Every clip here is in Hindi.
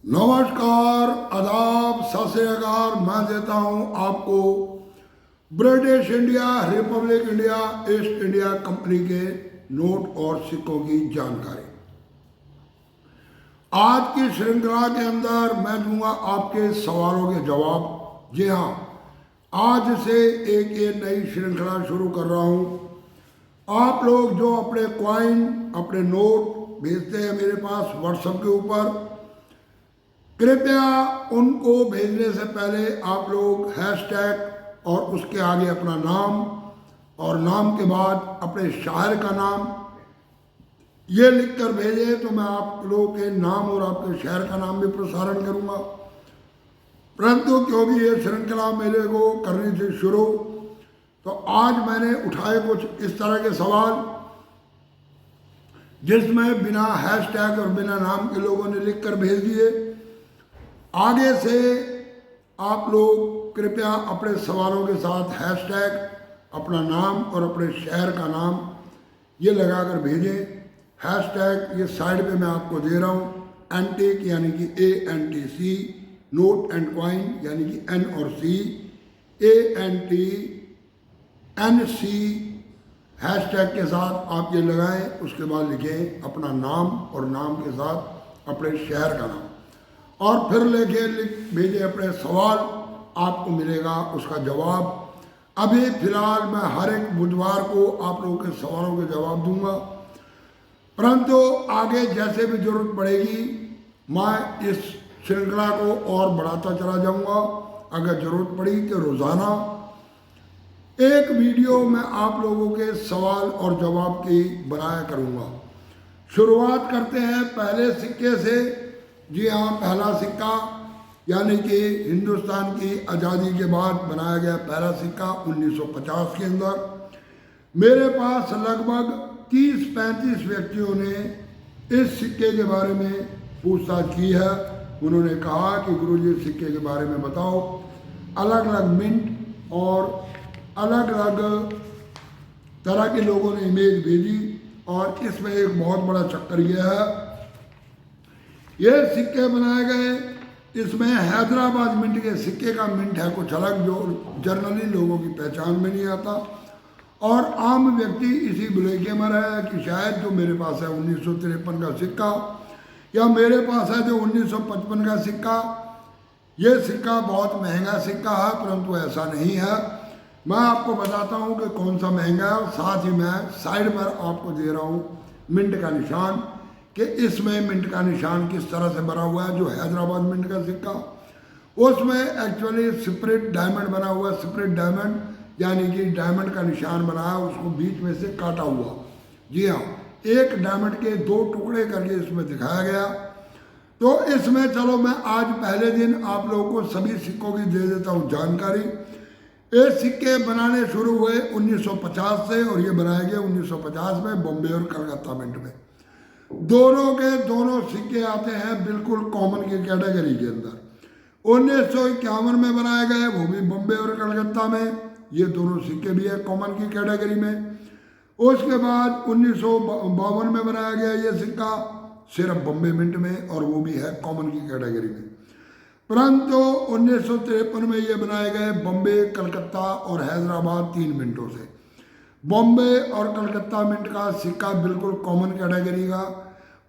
नमस्कार, आदाब, सत श्री अकाल। मैं देता हूं आपको British India, Republic India, east India company के नोट और सिक्कों की जानकारी। आज की श्रृंखला के अंदर मैं दूंगा आपके सवालों के जवाब। जी हाँ, आज से एक ये नई श्रृंखला शुरू कर रहा हूं। आप लोग जो अपने क्वाइन, अपने नोट भेजते हैं मेरे पास व्हाट्सएप के ऊपर, कृपया उनको भेजने से पहले आप लोग हैशटैग और उसके आगे अपना नाम और नाम के बाद अपने शायर का नाम ये लिखकर भेजें, तो मैं आप लोगों के नाम और आपके शहर का नाम भी प्रसारण करूंगा। परंतु क्योंकि ये श्रृंखला मेरे को करनी थी शुरू, तो आज मैंने उठाए कुछ इस तरह के सवाल जिसमें बिना हैशटैग और बिना नाम के लोगों ने लिखकर भेज दिए। आगे से आप लोग कृपया अपने सवालों के साथ हैशटैग, अपना नाम और अपने शहर का नाम ये लगाकर भेजें। हैशटैग ये साइड पे मैं आपको दे रहा हूँ, एंटिक यानी कि ANTC, नोट एंड क्वाइन यानी कि N और C, ANTNC हैशटैग के साथ आप ये लगाएं। उसके बाद लिखें अपना नाम और नाम के साथ अपने शहर का नाम और फिर लिख भेजें अपने सवाल। आपको मिलेगा उसका जवाब। अभी फिलहाल मैं हर एक बुधवार को आप लोगों के सवालों के जवाब दूंगा, परंतु आगे जैसे भी जरूरत पड़ेगी मैं इस श्रृंखला को और बढ़ाता चला जाऊंगा। अगर जरूरत पड़ी तो रोज़ाना एक वीडियो मैं आप लोगों के सवाल और जवाब की बनाया करूंगा। शुरुआत करते हैं पहले सिक्के से। जी हाँ, पहला सिक्का यानी कि हिंदुस्तान की आज़ादी के बाद बनाया गया पहला सिक्का 1950 के अंदर। मेरे पास लगभग 30-35 व्यक्तियों ने इस सिक्के के बारे में पूछताछ की है। उन्होंने कहा कि गुरुजी सिक्के के बारे में बताओ। अलग अलग मिंट और अलग अलग तरह के लोगों ने इमेज भेजी और इसमें एक बहुत बड़ा चक्कर यह है, ये सिक्के बनाए गए, इसमें हैदराबाद मिंट के सिक्के का मिंट है कुछ अलग जो जनरली लोगों की पहचान में नहीं आता, और आम व्यक्ति इसी भुलेखे में रहा है कि शायद जो मेरे पास है 1953 का सिक्का या मेरे पास है जो 1955 का सिक्का, ये सिक्का बहुत महंगा सिक्का है, परंतु ऐसा नहीं है। मैं आपको बताता हूँ कि कौन सा महंगा है और साथ ही मैं साइड पर आपको दे रहा हूँ मिंट का निशान कि इसमें मिंट का निशान किस तरह से बना हुआ है। जो हैदराबाद मिंट का सिक्का उसमें एक्चुअली स्प्रिट डायमंड बना हुआ है। स्प्रिट डायमंड यानी कि डायमंड का निशान बना है, उसको बीच में से काटा हुआ। जी हाँ, एक डायमंड के 2 टुकड़े करके इसमें दिखाया गया। तो इसमें चलो मैं आज पहले दिन आप लोगों को सभी सिक्कों की दे देता हूँ जानकारी। ये सिक्के बनाने शुरू हुए 1950 से और ये बनाए गए 1950 में बॉम्बे और कलकत्ता मिंट में। दोनों के दोनों सिक्के आते हैं बिल्कुल कॉमन की कैटेगरी के अंदर। 1951 में बनाए गए, वो भी बॉम्बे और कलकत्ता में, ये दोनों सिक्के भी है कॉमन की कैटेगरी में। उसके बाद 1952 में बनाया गया ये सिक्का सिर्फ बॉम्बे मिंट में और वो भी है कॉमन की कैटेगरी में। परंतु 1953 में ये बनाए गए बॉम्बे, कलकत्ता और हैदराबाद 3 मिनटों से। बॉम्बे और कलकत्ता मिंट का सिक्का बिल्कुल कॉमन कैटेगरी का,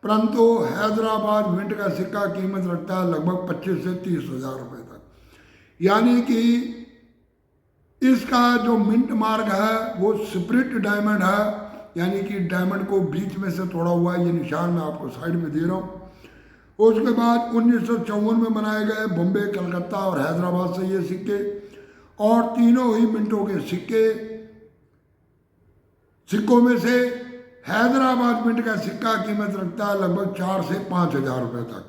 परंतु हैदराबाद मिंट का सिक्का कीमत रखता है लगभग 25 से 30 हज़ार रुपये तक। यानी कि इसका जो मिंट मार्क है वो स्प्रिट डायमंड है, यानी कि डायमंड को बीच में से तोड़ा हुआ है। ये निशान मैं आपको साइड में दे रहा हूँ। उसके बाद 1954 में बनाए गए बॉम्बे, कलकत्ता और हैदराबाद से ये सिक्के, और तीनों ही मिंटों के सिक्कों में से हैदराबाद मिंट का सिक्का कीमत रखता है लगभग 4 से 5 हज़ार रुपये तक।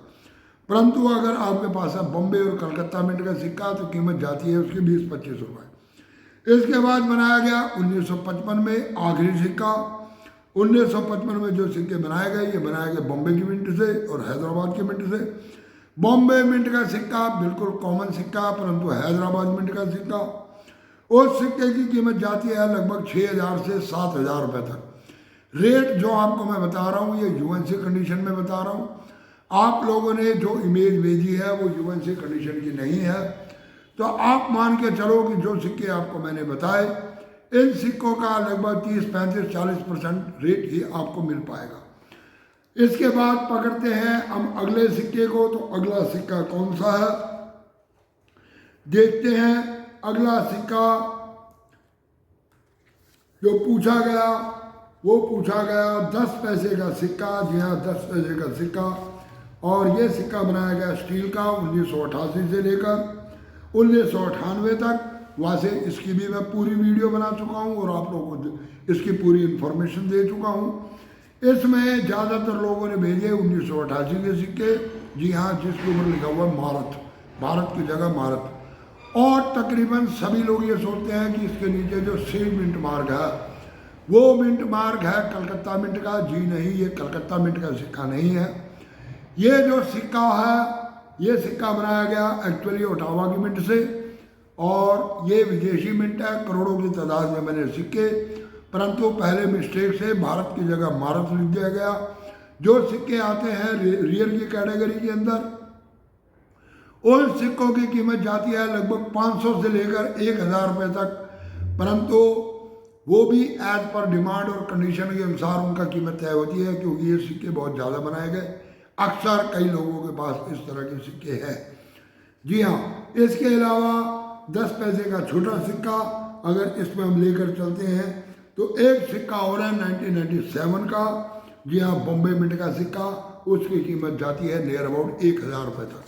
परंतु अगर आपके पास है बॉम्बे और कलकत्ता मिंट का सिक्का तो कीमत जाती है उसकी 20-25 रुपये। इसके बाद बनाया गया 1955 में आखिरी सिक्का। 1955 में जो सिक्के बनाए गए ये बनाए गए बॉम्बे की मिंट से और हैदराबाद की मिंट से। बॉम्बे मिंट का सिक्का बिल्कुल कॉमन सिक्का, परंतु हैदराबाद मिंट का सिक्का, उस सिक्के की कीमत जाती है लगभग 6,000 से 7,000 रुपये तक। रेट जो आपको मैं बता रहा हूँ ये यूएनसी कंडीशन में बता रहा हूँ। आप लोगों ने जो इमेज भेजी है वो यूएनसी कंडीशन की नहीं है, तो आप मान के चलो कि जो सिक्के आपको मैंने बताए, इन सिक्कों का लगभग 30-35-40% रेट ही आपको मिल पाएगा। इसके बाद पकड़ते हैं हम अगले सिक्के को। तो अगला सिक्का कौन सा है देखते हैं। अगला सिक्का जो पूछा गया वो पूछा गया 10 पैसे का सिक्का। जी हाँ, 10 पैसे का सिक्का। और ये सिक्का बनाया गया स्टील का 1988 से लेकर 1998 तक। वैसे इसकी भी मैं पूरी वीडियो बना चुका हूँ और आप लोगों को इसकी पूरी इंफॉर्मेशन दे चुका हूँ। इसमें ज़्यादातर लोगों ने भेजे 1988 के सिक्के। जी हाँ, जिसके ऊपर लिखा हुआ भारत, भारत की जगह भारत। और तकरीबन सभी लोग ये सोचते हैं कि इसके नीचे जो सेल मिंट मार्क है वो मिंट मार्क है कलकत्ता मिंट का। जी नहीं, ये कलकत्ता मिंट का सिक्का नहीं है। ये जो सिक्का है ये सिक्का बनाया गया एक्चुअली ओटावा की मिंट से, और ये विदेशी मिंट है। करोड़ों की तादाद में बने सिक्के, परंतु पहले मिस्टेक से भारत की जगह भारत लिख दिया गया। जो सिक्के आते हैं रियर की कैटेगरी के अंदर, उन सिक्कों की कीमत जाती है लगभग 500 से लेकर 1000 रुपये तक, परंतु वो भी एज पर डिमांड और कंडीशन के अनुसार उनका कीमत तय होती है, क्योंकि ये सिक्के बहुत ज़्यादा बनाए गए। अक्सर कई लोगों के पास इस तरह के सिक्के हैं। जी हाँ, इसके अलावा 10 पैसे का छोटा सिक्का अगर इसमें हम लेकर चलते हैं तो एक सिक्का और है 1997 का। जी हाँ, बॉम्बे मिंट का सिक्का, उसकी कीमत जाती है नियर अबाउट 1000 रुपये तक।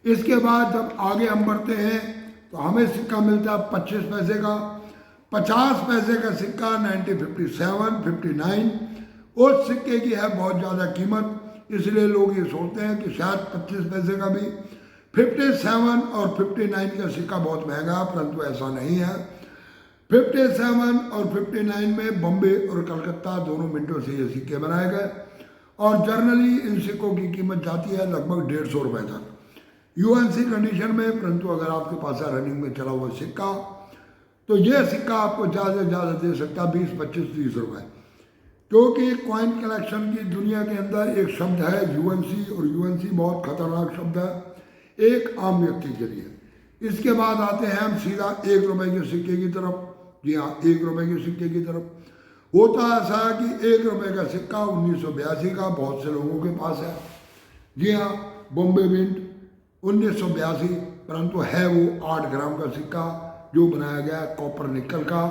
इसके बाद जब आगे हम बढ़ते हैं तो हमें सिक्का मिलता है 25 पैसे का। 50 पैसे का सिक्का 1957, 59। उस सिक्के की है बहुत ज़्यादा कीमत, इसलिए लोग ये सोचते हैं कि शायद 25 पैसे का भी। 57 और 59 का सिक्का बहुत महंगा, परंतु ऐसा नहीं है। 57 और 59 में बॉम्बे और कलकत्ता दोनों मिनटों से ये सिक्के बनाए गए, और जर्नली इन सिक्कों की कीमत जाती है लगभग 150 रुपये तक यूएनसी कंडीशन में। परंतु अगर आपके पास है रनिंग में चला हुआ सिक्का, तो ये सिक्का आपको ज़्यादा से ज़्यादा दे सकता है 20, 25, 30 रुपये, क्योंकि कॉइन कलेक्शन की दुनिया के अंदर एक शब्द है यूएनसी, और यूएनसी बहुत खतरनाक शब्द है एक आम व्यक्ति के लिए। इसके बाद आते हैं हम सीधा 1 रुपये के सिक्के की तरफ। जी हाँ, 1 रुपये के सिक्के की तरफ होता ऐसा है कि 1 रुपये का सिक्का 1982 का बहुत से लोगों के पास है। जी हाँ, बॉम्बे मिंट 1982, परंतु है वो 8 ग्राम का सिक्का जो बनाया गया कॉपर निकल का,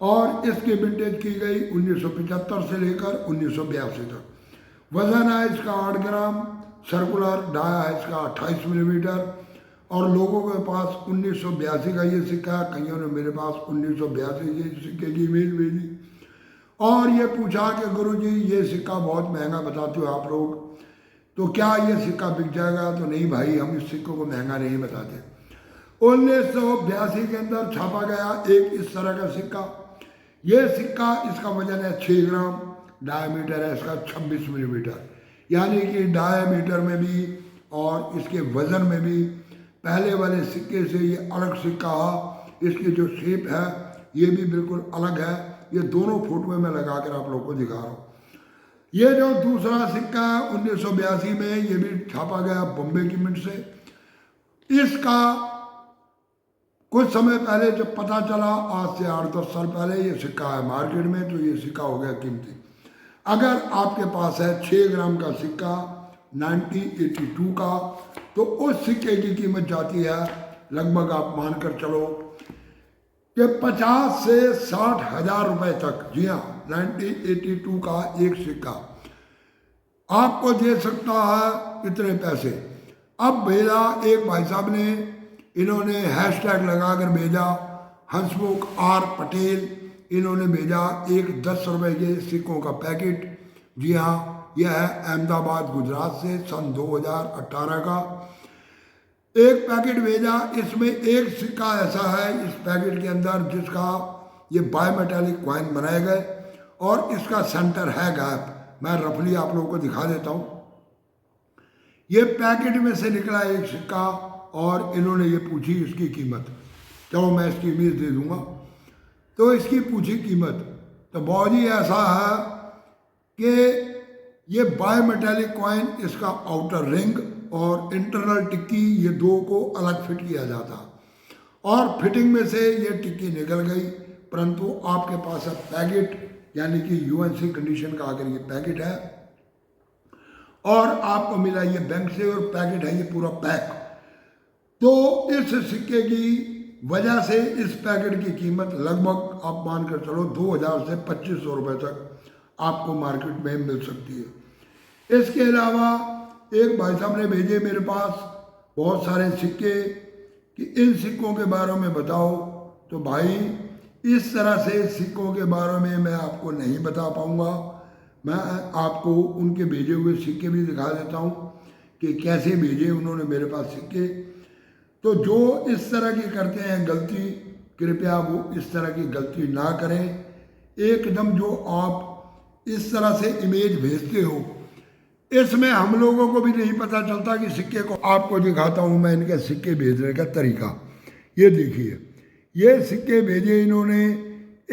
और इसकी विंटेज की गई 1975 से लेकर 1982 तक। वजन है इसका 8 ग्राम, सर्कुलर डाया है इसका 28 मिलीमीटर, और लोगों के पास 1982 का ये सिक्का है। कईयों ने मेरे पास 1982 के सिक्के की इमेज भेजी और ये पूछा कि गुरुजी ये सिक्का बहुत महंगा बताते हो आप लोग, तो क्या ये सिक्का बिक जाएगा? तो नहीं भाई, हम इस सिक्कों को महंगा नहीं बताते। 1982 के अंदर छापा गया एक इस तरह का सिक्का। ये सिक्का, इसका वजन है 6 ग्राम, डायमीटर है इसका 26 मिलीमीटर, यानी कि डायमीटर में भी और इसके वजन में भी पहले वाले सिक्के से ये अलग सिक्का है। इसकी जो शेप है ये भी बिल्कुल अलग है। ये दोनों फोटो में लगा कर आप लोगों को दिखा रहा हूँ। ये जो दूसरा सिक्का है 1982 में, ये भी छापा गया बॉम्बे की मिंट से। इसका कुछ समय पहले जब पता चला, आज से 8-10 साल पहले, ये सिक्का है मार्केट में, तो ये सिक्का हो गया कीमती। अगर आपके पास है 6 ग्राम का सिक्का 1982 का, तो उस सिक्के की कीमत जाती है लगभग, आप मानकर चलो कि 50 से 60 हजार रुपये तक। जी हाँ, 1982 का एक सिक्का आपको दे सकता है इतने पैसे। अब भेजा एक भाई साहब ने, इन्होंने हैशटैग लगाकर भेजा, हंसमुख आर पटेल, इन्होंने भेजा एक 10 रुपये के सिक्कों का पैकेट। जी हाँ, यह है अहमदाबाद गुजरात से सन 2018 का एक पैकेट भेजा। इसमें एक सिक्का ऐसा है इस पैकेट के अंदर जिसका ये बायोमेटालिक कॉइन बनाए गए और इसका सेंटर है गैप। मैं रफली आप लोगों को दिखा देता हूँ। ये पैकेट में से निकला एक सिक्का और इन्होंने ये पूछी इसकी कीमत। चलो मैं इसकी इमेज दे दूंगा। तो इसकी पूछी कीमत तो बहुत ही ऐसा है कि ये बाय मेटेलिक कॉइन, इसका आउटर रिंग और इंटरनल टिक्की, ये दो को अलग फिट किया जाता और फिटिंग में से ये टिक्की निकल गई, परंतु आपके पास अब पैकेट यानी कि यूएनसी कंडीशन का अगर ये पैकेट है और आपको मिला ये बैंक से और पैकेट है ये पूरा पैक, तो इस सिक्के की वजह से इस पैकेट की कीमत लगभग आप मानकर चलो 2000 से 2500 रुपये तक आपको मार्केट में मिल सकती है। इसके अलावा एक भाई साहब ने भेजे मेरे पास बहुत सारे सिक्के कि इन सिक्कों के बारे में बताओ, तो भाई इस तरह से सिक्कों के बारे में मैं आपको नहीं बता पाऊँगा। मैं आपको उनके भेजे हुए सिक्के भी दिखा देता हूँ कि कैसे भेजे उन्होंने मेरे पास सिक्के। तो जो इस तरह की करते हैं गलती, कृपया वो इस तरह की गलती ना करें। एकदम जो आप इस तरह से इमेज भेजते हो, इसमें हम लोगों को भी नहीं पता चलता कि सिक्के को आपको दिखाता हूँ मैं इनके सिक्के भेजने का तरीका। ये देखिए, ये सिक्के भेजे इन्होंने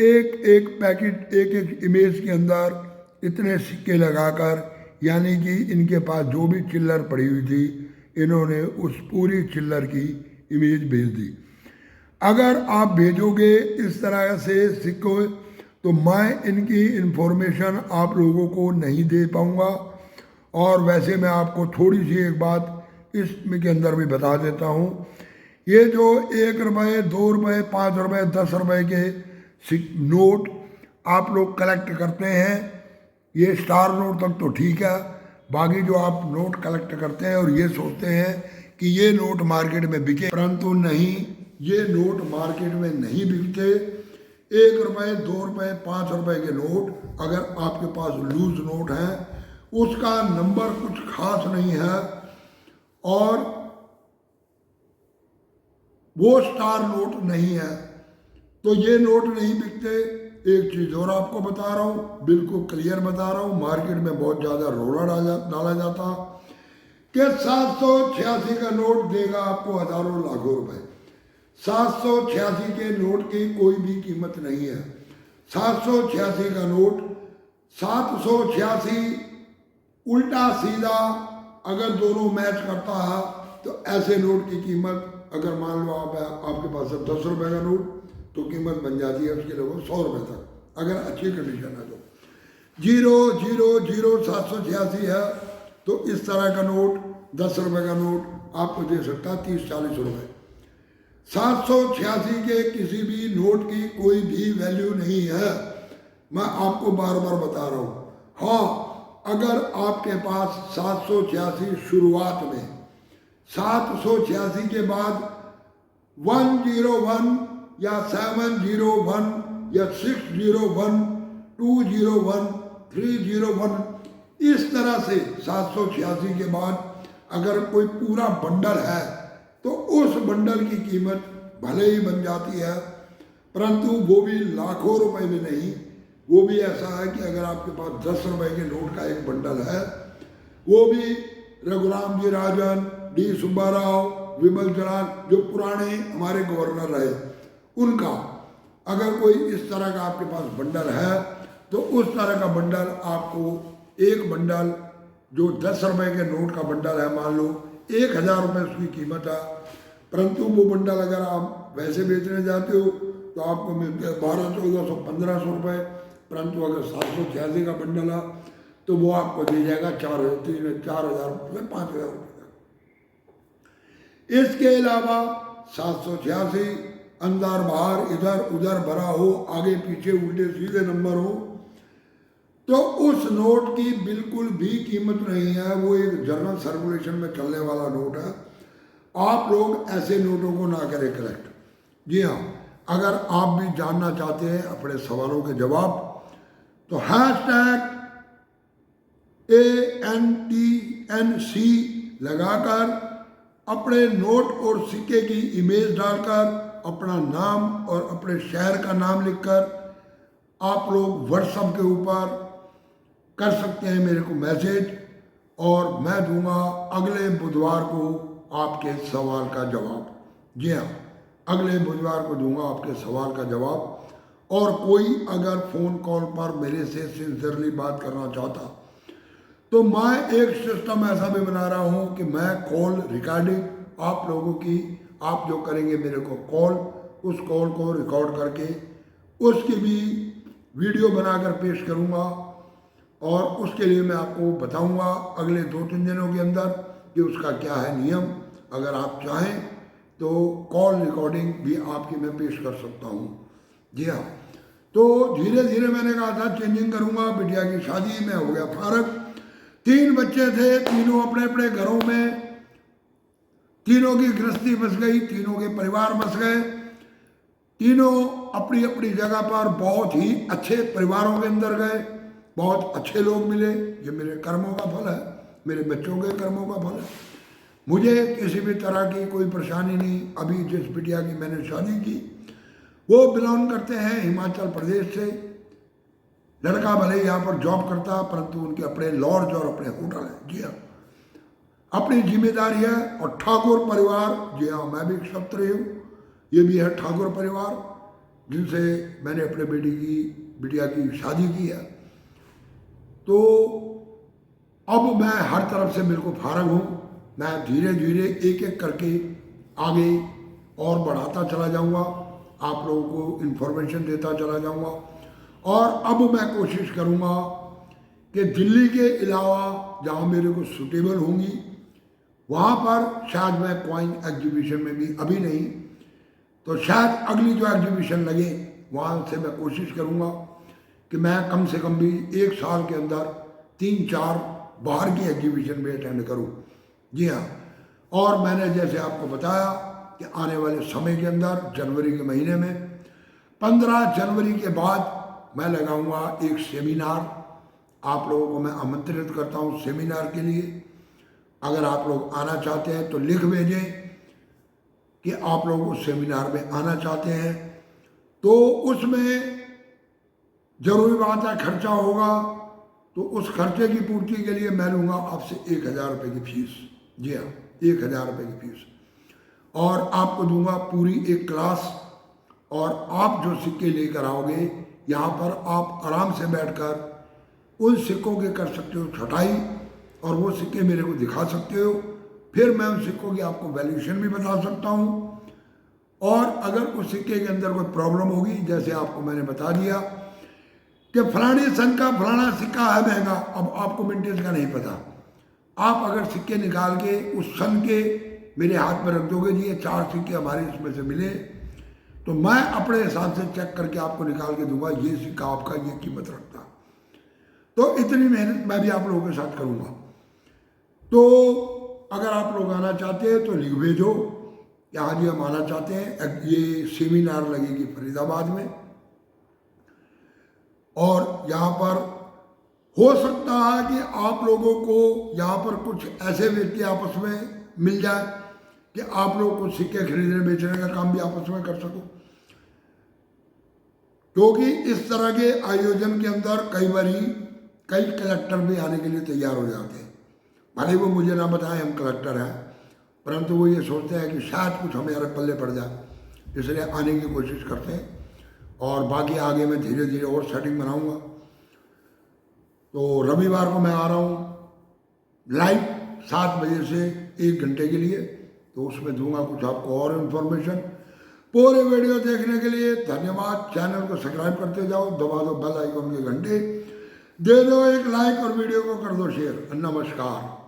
एक एक पैकेट एक एक इमेज के अंदर इतने सिक्के लगाकर, यानी कि इनके पास जो भी चिल्लर पड़ी हुई थी इन्होंने उस पूरी चिल्लर की इमेज भेज दी। अगर आप भेजोगे इस तरह से सिक्के तो मैं इनकी इन्फॉर्मेशन आप लोगों को नहीं दे पाऊँगा। और वैसे मैं आपको थोड़ी सी एक बात इसमें के अंदर भी बता देता हूँ, ये जो 1 रुपये 2 रुपये 5 रुपये 10 रुपये के नोट आप लोग कलेक्ट करते हैं, ये स्टार नोट तक तो ठीक है, बाकी जो आप नोट कलेक्ट करते हैं और ये सोचते हैं कि ये नोट मार्केट में बिके, परंतु नहीं, ये नोट मार्केट में नहीं बिकते। 1 रुपये 2 रुपये 5 रुपये के नोट अगर आपके पास लूज नोट हैं, उसका नंबर कुछ खास नहीं है और वो स्टार नोट नहीं है, तो ये नोट नहीं बिकते। एक चीज़ और आपको बता रहा हूँ, बिल्कुल क्लियर बता रहा हूँ, मार्केट में बहुत ज़्यादा रोला डाला जाता कि 786 का नोट देगा आपको हज़ारों लाखों रुपए। 786 के नोट की कोई भी कीमत नहीं है। 786 का नोट 786 उल्टा सीधा अगर दोनों मैच करता है तो ऐसे नोट की कीमत, अगर मान लो आपके पास 10 रुपये का नोट, तो कीमत बन जाती है उसके लगभग 100 रुपये तक, अगर अच्छी कंडीशन है तो। 0000786 है तो इस तरह का नोट 10 रुपये का नोट आपको दे सकता है 30-40 रुपये। 786 के किसी भी नोट की कोई भी वैल्यू नहीं है, मैं आपको बार बार बता रहा हूँ। हाँ, अगर आपके पास 786 शुरुआत में 786 के बाद 101 या 701 या 601 201 301 इस तरह से 786 के बाद अगर कोई पूरा बंडल है तो उस बंडल की कीमत भले ही बन जाती है, परंतु वो भी लाखों रुपए में नहीं। वो भी ऐसा है कि अगर आपके पास 10 रुपए के नोट का एक बंडल है, वो भी रघुराम जी राजन, डी सुब्बाराव, विमल जलाल, जो पुराने हमारे गवर्नर रहे, उनका अगर कोई इस तरह का आपके पास बंडल है तो उस तरह का बंडल आपको, एक बंडल जो 10 रुपये के नोट का बंडल है, मान लो 1000 रुपये उसकी कीमत है, परंतु वो बंडल अगर आप वैसे बेचने जाते हो तो आपको मिलते हैं 1200, 1400, 1500 रुपये, परंतु अगर 786 का बंडल है तो वो आपको दे जाएगा 4000 रुपये 5000 रुपये का। इसके अलावा 786 अंदर बाहर इधर उधर भरा हो, आगे पीछे उल्टे सीधे नंबर हो, तो उस नोट की बिल्कुल भी कीमत नहीं है। वो एक जनरल सर्कुलेशन में चलने वाला नोट है। आप लोग ऐसे नोटों को ना करें कलेक्ट। जी हाँ, अगर आप भी जानना चाहते हैं अपने सवालों के जवाब, तो #ANTNC लगाकर अपने नोट और सिक्के की इमेज डालकर अपना नाम और अपने शहर का नाम लिखकर आप लोग व्हाट्सएप के ऊपर कर सकते हैं मेरे को मैसेज, और मैं दूंगा अगले बुधवार को आपके सवाल का जवाब। जी हाँ, अगले बुधवार को दूंगा आपके सवाल का जवाब। और कोई अगर फ़ोन कॉल पर मेरे से सिंसियरली बात करना चाहता तो मैं एक सिस्टम ऐसा भी बना रहा हूँ कि मैं कॉल रिकॉर्डिंग आप लोगों की, आप जो करेंगे मेरे को कॉल, उस कॉल को रिकॉर्ड करके उसकी भी वीडियो बनाकर पेश करूँगा और उसके लिए मैं आपको बताऊँगा अगले 2-3 दिनों के अंदर कि उसका क्या है नियम। अगर आप चाहें तो कॉल रिकॉर्डिंग भी आपकी मैं पेश कर सकता हूँ। जी हाँ, तो धीरे धीरे मैंने कहा था चेंजिंग करूँगा। बिटिया की शादी में हो गया फारग, 3 बच्चे थे, तीनों अपने अपने घरों में, तीनों की गृहस्थी बस गई, तीनों के परिवार बस गए, तीनों अपनी अपनी जगह पर बहुत ही अच्छे परिवारों के अंदर गए, बहुत अच्छे लोग मिले। ये मेरे कर्मों का फल है, मेरे बच्चों के कर्मों का फल है। मुझे किसी भी तरह की कोई परेशानी नहीं। अभी जिस बिटिया की मैंने शादी की वो बिलोंग करते हैं हिमाचल प्रदेश से। लड़का भले यहाँ पर जॉब करता परंतु उनके अपने लॉज और अपने होटल हैं। जी हाँ, अपनी जिम्मेदारी है। और ठाकुर परिवार, जी हाँ मैं भी क्षत्रिय हूँ, ये भी है ठाकुर परिवार जिनसे मैंने अपने बिटिया की शादी की है। तो अब मैं हर तरफ से मेरे को फारग हूँ। मैं धीरे धीरे एक एक करके आगे और बढ़ाता चला जाऊँगा, आप लोगों को इन्फॉर्मेशन देता चला जाऊँगा। और अब मैं कोशिश करूँगा कि दिल्ली के अलावा जहाँ मेरे को सूटेबल होंगी वहाँ पर शायद मैं कॉइन एग्जीबिशन में भी, अभी नहीं तो शायद अगली जो एग्जीबिशन लगे वहाँ से मैं कोशिश करूँगा कि मैं कम से कम भी 1 साल के अंदर 3-4 बाहर की एग्जीबिशन भी अटेंड करूँ। जी हाँ, और मैंने जैसे आपको बताया कि आने वाले समय के अंदर जनवरी के महीने में 15 जनवरी के बाद मैं लगाऊंगा एक सेमिनार। आप लोगों को मैं आमंत्रित करता हूँ सेमिनार के लिए। अगर आप लोग आना चाहते हैं तो लिख भेजें कि आप लोग उस सेमिनार में आना चाहते हैं। तो उसमें जरूरी बात है खर्चा होगा, तो उस खर्चे की पूर्ति के लिए मैं लूँगा आपसे 1000 रुपये की फीस। जी हाँ, 1000 रुपये की फीस, और आपको दूंगा पूरी एक क्लास। और आप जो सिक्के लेकर आओगे यहाँ पर आप आराम से बैठकर उन सिक्कों के कर सकते हो छटाई, और वो सिक्के मेरे को दिखा सकते हो। फिर मैं उन सिक्कों की आपको वैल्यूएशन भी बता सकता हूँ। और अगर उस सिक्के के अंदर कोई प्रॉब्लम होगी, जैसे आपको मैंने बता दिया कि फलानी सन का फलाना सिक्का है महंगा, अब आपको विंटेज का नहीं पता, आप अगर सिक्के निकाल के उस सन के मेरे हाथ में रख दोगे, जी ये 4 सिक्के हमारे इसमें से मिले, तो मैं अपने हिसाब से चेक करके आपको निकाल के दूंगा ये सिक्का आपका ये कीमत रखता। तो इतनी मेहनत मैं भी आप लोगों के साथ करूँगा। तो अगर आप लोग आना चाहते हैं तो लिख भेजो कि हाँ जी हम आना चाहते हैं। ये सेमिनार लगेगी फरीदाबाद में, और यहाँ पर हो सकता है कि आप लोगों को यहाँ पर कुछ ऐसे व्यक्ति आपस में मिल जाए कि आप लोग कुछ सिक्के खरीदने बेचने का काम भी आपस में कर सको। क्योंकि इस तरह के आयोजन के अंदर कई कलेक्टर भी आने के लिए तैयार हो जाते हैं। भले वो मुझे ना बताएं हम कलेक्टर हैं, परंतु वो ये सोचते हैं कि शायद कुछ हमारे पल्ले पड़ जाए, इसलिए आने की कोशिश करते हैं। और बाकी आगे मैं धीरे धीरे और सेटिंग बनाऊंगा। तो रविवार को मैं आ रहा हूँ लाइव 7 बजे से 1 घंटे के लिए, तो उसमें दूंगा कुछ आपको और इन्फॉर्मेशन। पूरे वीडियो देखने के लिए धन्यवाद। चैनल को सब्सक्राइब करते जाओ, दबा दो बेल आइकन के घंटे, दे दो एक लाइक और वीडियो को कर दो शेयर। नमस्कार।